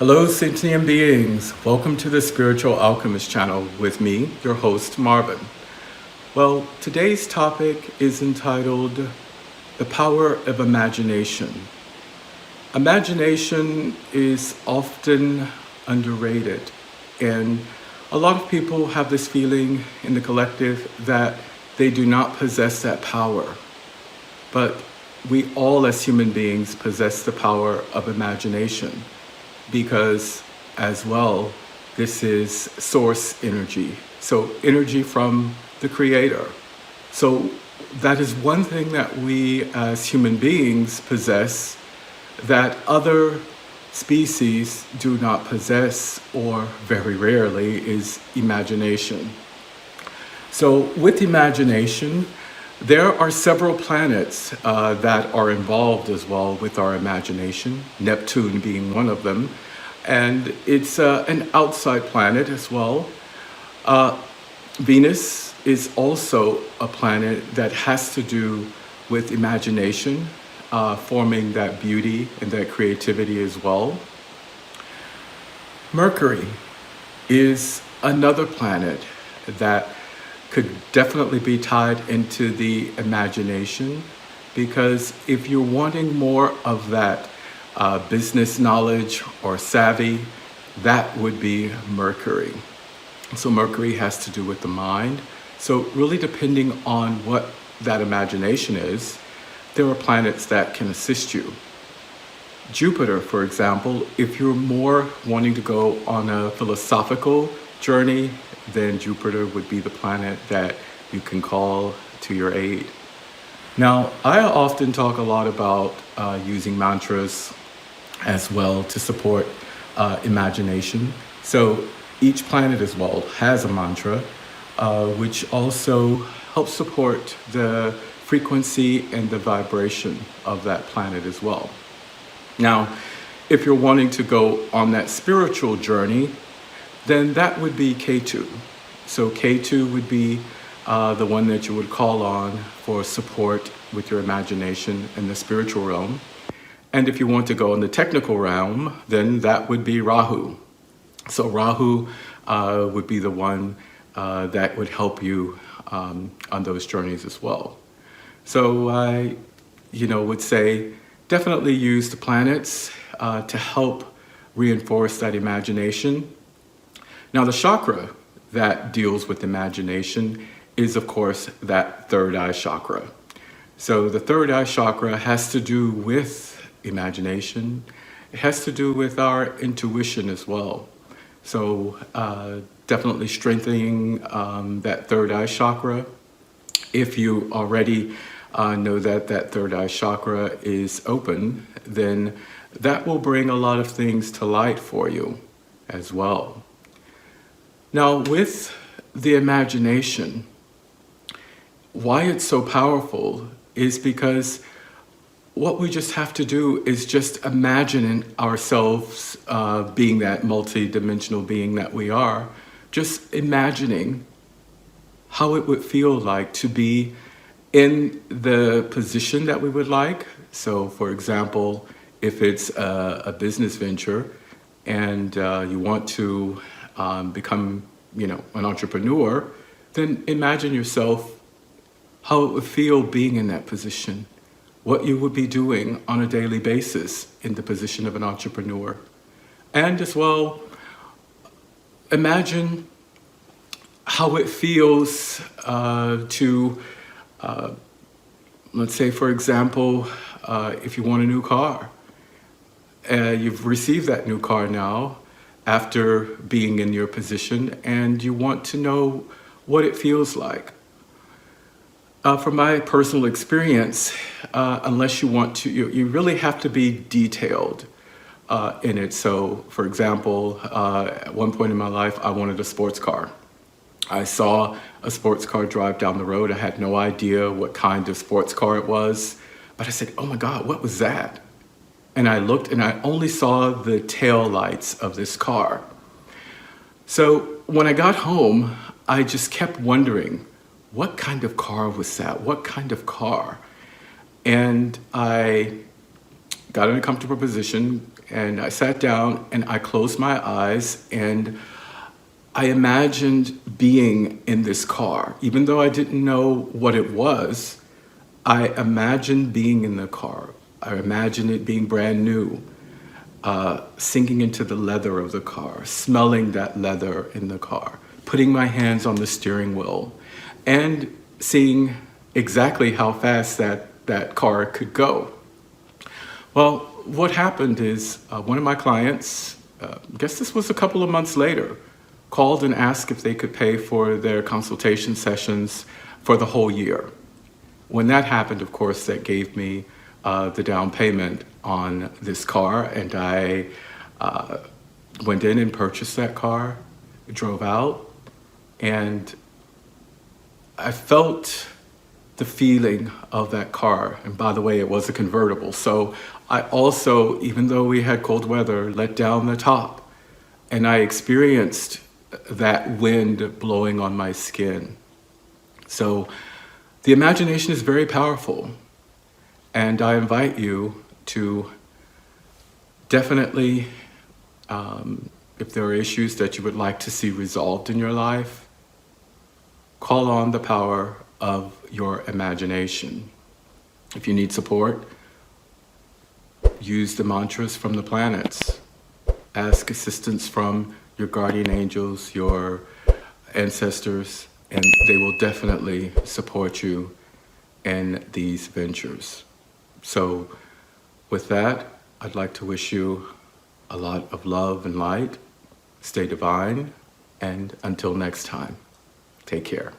Hello, sentient beings. Welcome to the Spiritual Alchemist channel with me, your host, Marvin. Well, today's topic is entitled The Power of Imagination. Imagination is often underrated, and a lot of people have this feeling in the collective that they do not possess that power. But we all as human beings possess the power of imagination, because as well, this is source energy. So energy from the creator. So that is one thing that we as human beings possess that other species do not possess, or very rarely, is imagination. So with imagination, there are several planets that are involved as well with our imagination, Neptune being one of them. And it's an outside planet as well. Venus is also a planet that has to do with imagination, forming that beauty and that creativity as well. Mercury is another planet that could definitely be tied into the imagination, because if you're wanting more of that business knowledge or savvy, that would be Mercury. So Mercury has to do with the mind. So really depending on what that imagination is, there are planets that can assist you. Jupiter, for example, if you're more wanting to go on a philosophical journey, then Jupiter would be the planet that you can call to your aid. Now, I often talk a lot about using mantras as well to support imagination. So each planet as well has a mantra, which also helps support the frequency and the vibration of that planet as well. Now, if you're wanting to go on that spiritual journey, then that would be K2. So K2 would be the one that you would call on for support with your imagination in the spiritual realm. And if you want to go in the technical realm, then that would be Rahu. So Rahu would be the one that would help you on those journeys as well. So I, would say definitely use the planets to help reinforce that imagination. Now, the chakra that deals with imagination is, of course, that third eye chakra. So the third eye chakra has to do with imagination. It has to do with our intuition as well. So definitely strengthening that third eye chakra. If you already know that that third eye chakra is open, then that will bring a lot of things to light for you as well. Now, with the imagination, why it's so powerful is because what we just have to do is just imagine ourselves being that multi-dimensional being that we are, just imagining how it would feel like to be in the position that we would like. So, for example, if it's a business venture and you want to become, an entrepreneur, then imagine yourself how it would feel being in that position, what you would be doing on a daily basis in the position of an entrepreneur. And as well, imagine how it feels to, let's say, for example, if you want a new car, you've received that new car now after being in your position, and you want to know what it feels like. From my personal experience, unless you want to, you really have to be detailed in it. So, for example, at one point in my life, I wanted a sports car. I saw a sports car drive down the road. I had no idea what kind of sports car it was, but I said, oh my God, what was that? And I looked and I only saw the tail lights of this car. So when I got home, I just kept wondering, what kind of car was that? What kind of car? And I got in a comfortable position, and I sat down and I closed my eyes, and I imagined being in this car. Even though I didn't know what it was, I imagined being in the car. I imagined it being brand new, sinking into the leather of the car, smelling that leather in the car, putting my hands on the steering wheel, and seeing exactly how fast that car could go. Well, what happened is one of my clients, I guess this was a couple of months later, called and asked if they could pay for their consultation sessions for the whole year. When that happened, of course, that gave me the down payment on this car, and I went in and purchased that car, drove out, and I felt the feeling of that car. And by the way, it was a convertible. So I also, even though we had cold weather, let down the top, and I experienced that wind blowing on my skin. So the imagination is very powerful, and I invite you to definitely, if there are issues that you would like to see resolved in your life, call on the power of your imagination. If you need support, use the mantras from the planets. Ask assistance from your guardian angels, your ancestors, and they will definitely support you in these ventures. So with that, I'd like to wish you a lot of love and light. Stay divine, and until next time, take care.